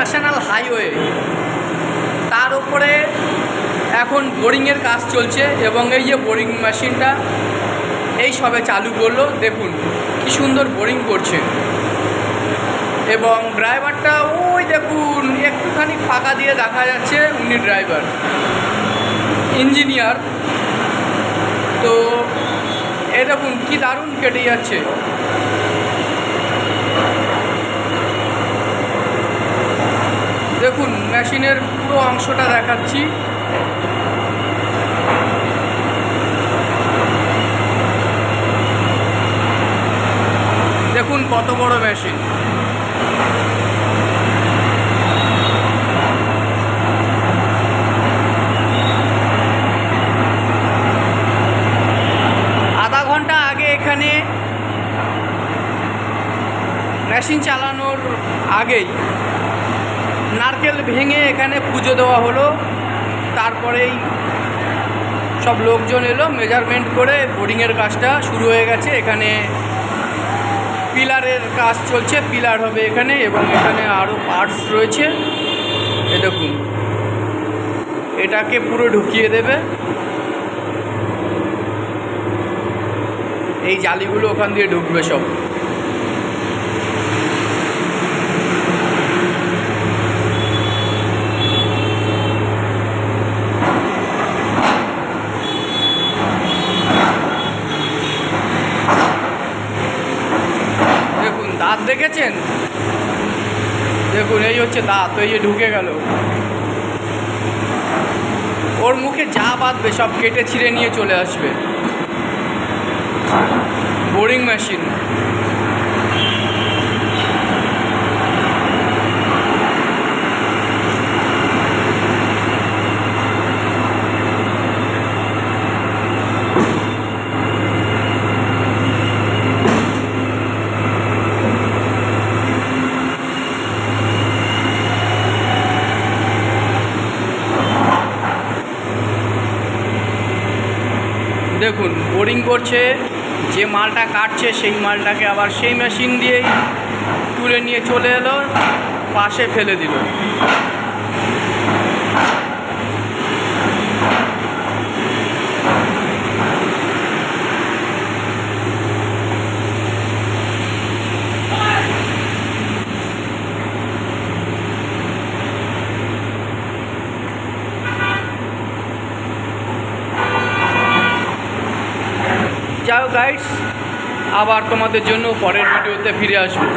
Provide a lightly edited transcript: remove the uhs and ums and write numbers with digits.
National highway, তার উপরে এখন বোরিংয়ের কাজ চলছে এবং এই যে বোরিং মেশিনটা এই সবে চালু করলো। দেখুন কি সুন্দর বোরিং করছে এবং ড্রাইভারটা ওই দেখুন একটুখানি ফাঁকা দিয়ে দেখা যাচ্ছে, উনি ড্রাইভার ইঞ্জিনিয়ার। তো এই দেখুন কি দারুণ কেটে যাচ্ছে। দেখুন মেশিনের পুরো অংশটা দেখাচ্ছি। দেখুন কত বড় মেশিন। আধা ঘন্টা আগে এখানে মেশিন চালানোর আগেই নারকেল ভেঙে এখানে পুজো দেওয়া হলো। তারপরেই সব লোকজন এলো, মেজারমেন্ট করে বোরিংয়ের কাজটা শুরু হয়ে গেছে। এখানে পিলারের কাজ চলছে, পিলার হবে এখানে এবং এখানে আরও পার্টস রয়েছে। এ দেখুন এটাকে পুরো ঢুকিয়ে দেবে। এই জালিগুলো ওখান দিয়ে ঢুকবে সব। দাঁত দেখেছেন? দেখুন এই হচ্ছে দাঁত, এই যে ঢুকে গেল। ওর মুখে যা বাঁধবে সব কেটে ছিঁড়ে নিয়ে চলে আসবে। Boring machine. দেখুন বোরিং করছে, যে মালটা কাটছে সেই মালটাকে আবার সেই মেশিন দিয়েই তুলে নিয়ে চলে এলো, পাশে ফেলে দিল। যাও গাইডস, আবার তোমাদের জন্য পরের ভিডিওতে ফিরে আসবো।